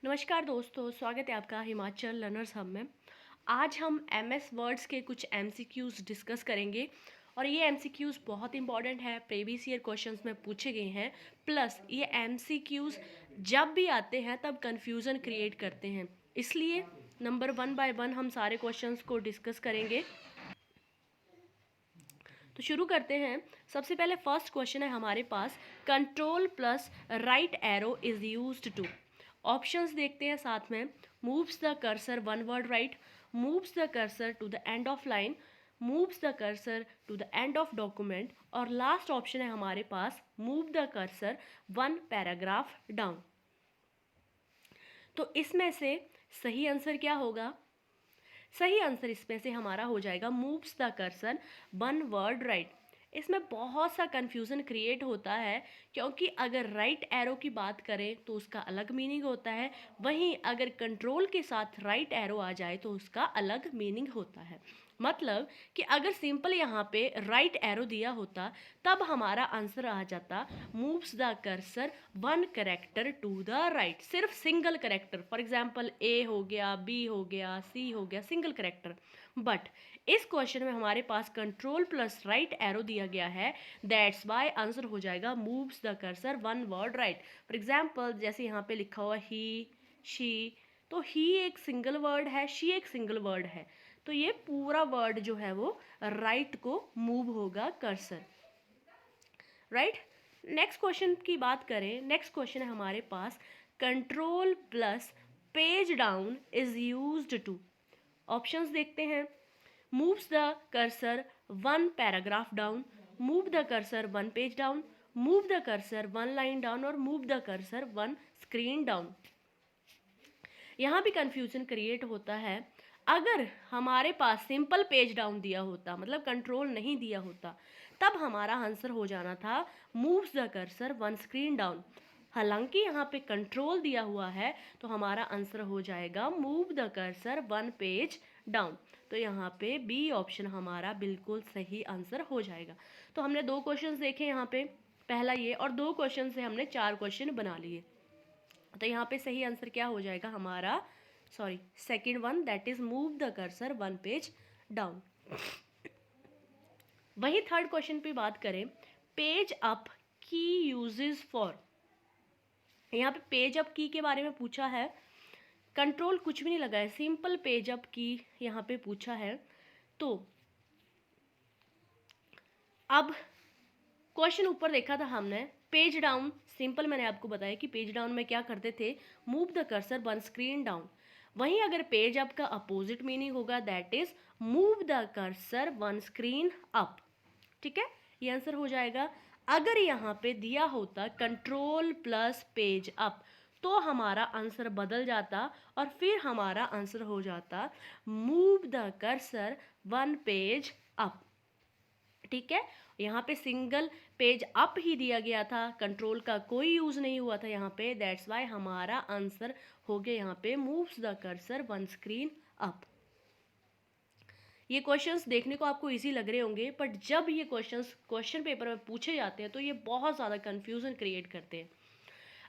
नमस्कार दोस्तों, स्वागत है आपका हिमाचल लर्नर्स हब में। आज हम एमएस वर्ड्स के कुछ एमसीक्यूज़ डिस्कस करेंगे और ये एमसीक्यूज़ बहुत इंपॉर्टेंट है, प्रीवियस ईयर क्वेश्चंस में पूछे गए हैं। प्लस ये एमसीक्यूज़ जब भी आते हैं तब कन्फ्यूज़न क्रिएट करते हैं, इसलिए नंबर 1 बाय 1 हम सारे क्वेश्चंस को डिस्कस करेंगे। तो शुरू करते हैं। सबसे पहले फर्स्ट क्वेश्चन है हमारे पास, control plus right arrow is used to. Options देखते हैं साथ में। Moves the cursor one word right, moves the cursor to the end of line, moves the cursor to the end of document, और last option है हमारे पास move the cursor one paragraph down. तो इसमें से सही आंसर क्या होगा? सही आंसर इसमें से हमारा हो जाएगा moves the cursor one word right. इसमें बहुत सा कन्फ्यूज़न क्रिएट होता है, क्योंकि अगर राइट एरो की बात करें तो उसका अलग मीनिंग होता है, वहीं अगर कंट्रोल के साथ राइट एरो आ जाए तो उसका अलग मीनिंग होता है। मतलब कि अगर सिंपल यहाँ पे राइट एरो दिया होता तब हमारा आंसर आ जाता moves the cursor one character to the right, सिर्फ single character. For example A हो गया, बी हो गया, सी हो गया, सिंगल करेक्टर। बट इस क्वेश्चन में हमारे पास कंट्रोल प्लस राइट एरो दिया गया है, दैट्स वाई आंसर हो जाएगा moves the cursor one word right. For example जैसे यहाँ पे लिखा हुआ ही, शी, तो ही एक सिंगल वर्ड है, शी एक सिंगल वर्ड है, तो ये पूरा वर्ड जो है वो राइट को मूव होगा कर्सर, राइट। नेक्स्ट क्वेश्चन की बात करें। नेक्स्ट क्वेश्चन है हमारे पास, control plus page down is used to. Options देखते हैं। Moves the cursor one paragraph down, move the cursor one page down, move the cursor one line down, और move the cursor one screen down. यहाँ भी confusion create होता है। अगर हमारे पास simple page down दिया होता, मतलब कंट्रोल नहीं दिया होता, तब हमारा आंसर हो जाना था moves the cursor one screen down. हालांकि यहाँ पे कंट्रोल दिया हुआ है तो हमारा आंसर हो जाएगा move the cursor one page down. तो यहाँ पे बी ऑप्शन हमारा बिल्कुल सही आंसर हो जाएगा। तो हमने दो क्वेश्चंस देखे यहाँ पे, पहला ये, और दो क्वेश्चन से हमने 4 क्वेश्चन बना लिए। तो यहाँ पे सही आंसर क्या हो जाएगा हमारा, sorry, second one, that is move the cursor one page down. वही थर्ड क्वेश्चन पे बात करें, पेज अप की यूजेस फॉर। यहाँ पे पेज अप की के बारे में पूछा है, कंट्रोल कुछ भी नहीं लगा है, सिंपल पेज अप की यहाँ पे पूछा है। तो अब क्वेश्चन ऊपर देखा था हमने, पेज डाउन सिंपल, मैंने आपको बताया कि पेज डाउन में क्या करते थे, move the cursor one screen down. वहीं अगर पेज अप का अपोजिट मीनिंग होगा, that is move the cursor one screen up. ठीक है, ये आंसर हो जाएगा। अगर यहाँ पे दिया होता कंट्रोल प्लस पेज अप तो हमारा आंसर बदल जाता और फिर हमारा आंसर हो जाता move the cursor one page up. ठीक है, यहाँ पे सिंगल पेज अप ही दिया गया था, कंट्रोल का कोई यूज नहीं हुआ था यहाँ पे, दैट्स वाई हमारा आंसर हो गया यहाँ पे moves the cursor one screen up. ये क्वेश्चंस देखने को आपको इजी लग रहे होंगे, बट जब ये क्वेश्चंस क्वेश्चन पेपर में पूछे जाते हैं तो ये बहुत ज़्यादा कंफ्यूजन क्रिएट करते हैं।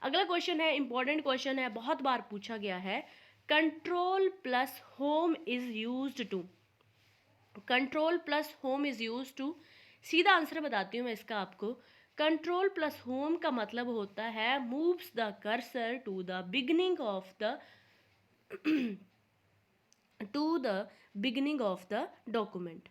अगला क्वेश्चन है, इंपॉर्टेंट क्वेश्चन है, बहुत बार पूछा गया है, control plus home is used to. Control plus home is use to, सीधा आंसर बताती हूँ मैं इसका आपको। कंट्रोल प्लस होम का मतलब होता है moves the cursor to the beginning of the beginning of the document.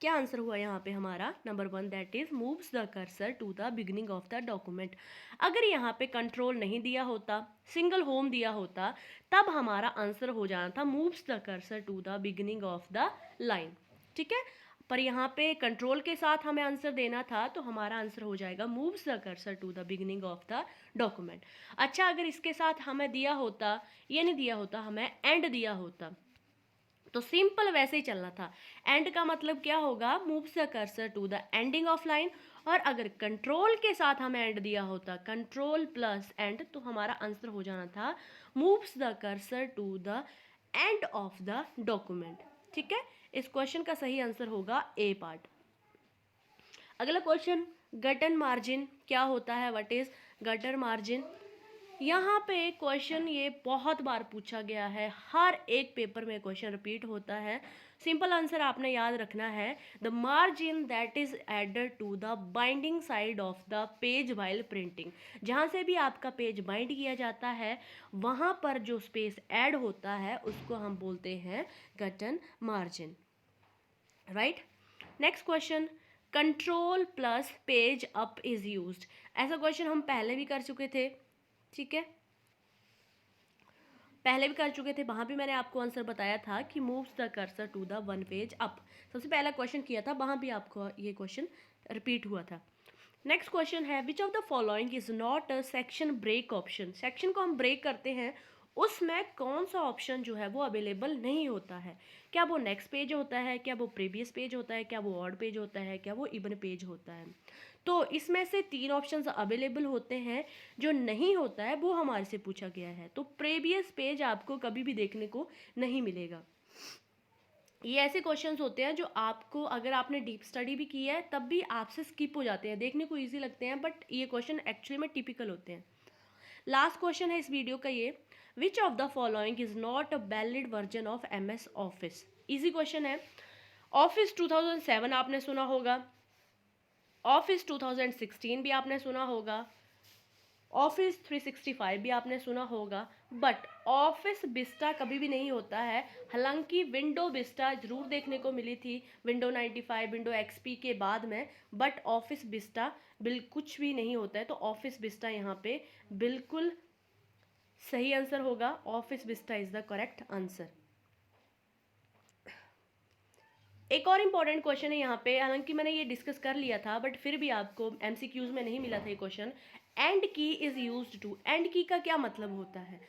क्या आंसर हुआ यहाँ पे हमारा, number 1, that is moves the cursor to the beginning of the document. अगर यहाँ पे कंट्रोल नहीं दिया होता, सिंगल होम दिया होता, तब हमारा आंसर हो जाना था moves the cursor to the beginning of the line. ठीक है, पर यहाँ पे कंट्रोल के साथ हमें आंसर देना था तो हमारा आंसर हो जाएगा moves the cursor to the beginning of the document. अच्छा, अगर इसके साथ हमें दिया होता, ये नहीं दिया होता, हमें एंड दिया होता, तो सिंपल वैसे ही चलना था। एंड का मतलब क्या होगा, moves the cursor to the ending of line. और अगर कंट्रोल के साथ हमें एंड दिया होता, कंट्रोल प्लस एंड, तो हमारा आंसर हो जाना था moves the cursor to the end of the document. ठीक है, इस क्वेश्चन का सही आंसर होगा ए पार्ट। अगला क्वेश्चन, गटर मार्जिन क्या होता है, व्हाट इज गटर मार्जिन। यहाँ पे क्वेश्चन ये बहुत बार पूछा गया है, हर एक पेपर में क्वेश्चन रिपीट होता है। सिंपल आंसर आपने याद रखना है, the margin that is added to the binding side of the page while printing. जहाँ से भी आपका पेज बाइंड किया जाता है वहाँ पर जो स्पेस ऐड होता है उसको हम बोलते हैं gutter margin, right. Next question, control plus page up is used. ऐसा क्वेश्चन हम पहले भी कर चुके थे, ठीक है, पहले भी कर चुके थे, वहाँ भी मैंने आपको आंसर बताया था कि moves the cursor to the one page up. सबसे पहला क्वेश्चन किया था, वहाँ भी आपको ये क्वेश्चन रिपीट हुआ था। नेक्स्ट क्वेश्चन है, which of the following is not a section break option. Section को हम ब्रेक करते हैं, उसमें कौन सा ऑप्शन जो है वो अवेलेबल नहीं होता है। क्या वो नेक्स्ट पेज होता है, क्या वो प्रीवियस पेज होता है, क्या वो ऑड पेज होता है, क्या वो इवन पेज होता है। तो इसमें से 3 ऑप्शंस अवेलेबल होते हैं, जो नहीं होता है वो हमारे से पूछा गया है। तो प्रीवियस पेज आपको कभी भी देखने को नहीं मिलेगा। ये ऐसे क्वेश्चंस होते हैं जो आपको, अगर आपने डीप स्टडी भी की है तब भी आपसे स्किप हो जाते हैं, देखने को इजी लगते हैं, बट ये क्वेश्चन एक्चुअली में टिपिकल होते हैं। लास्ट क्वेश्चन है इस वीडियो का ये, विच of the following is not a valid version of MS office. Easy question है। ऑफिस 2007 आपने सुना होगा, ऑफिस 2016 भी आपने सुना होगा, ऑफिस 365 भी आपने सुना होगा, बट ऑफिस विस्टा कभी भी नहीं होता है। हालांकि विंडो विस्टा जरूर देखने को मिली थी विंडो 95 विंडो XP के बाद में, बट ऑफिस विस्टा कुछ भी नहीं होता है। तो ऑफिस विस्टा यहाँ पे बिल्कुल सही आंसर होगा, office Vista is the correct answer. एक और इम्पॉर्टेंट क्वेश्चन है यहाँ पे, हालांकि मैंने ये डिस्कस कर लिया था बट फिर भी आपको MCQs में नहीं मिला था ये क्वेश्चन। एंड की इज यूज्ड टू, एंड की का क्या मतलब होता है।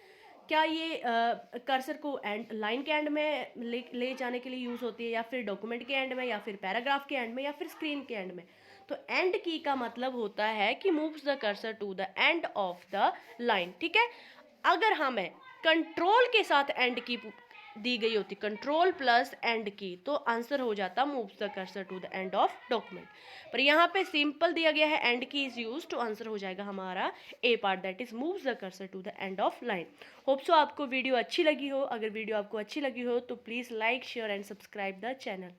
क्या ये कर्सर को एंड, लाइन के एंड में ले जाने के लिए यूज़ होती है, या फिर डॉक्यूमेंट के एंड में, या फिर पैराग्राफ के एंड में, या फिर स्क्रीन के एंड में। तो एंड की का मतलब होता है कि moves the cursor to the end of the line, ठीक है। अगर हमें कंट्रोल के साथ एंड की दी गई होती, कंट्रोल प्लस एंड की, तो आंसर हो जाता moves the cursor to the end of document. पर यहाँ पे सिंपल दिया गया है, एंड की इज यूज, तो आंसर हो जाएगा हमारा A part, that is moves the cursor to the end of line. Hope so आपको वीडियो अच्छी लगी हो। अगर वीडियो आपको अच्छी लगी हो तो please like share and subscribe the channel.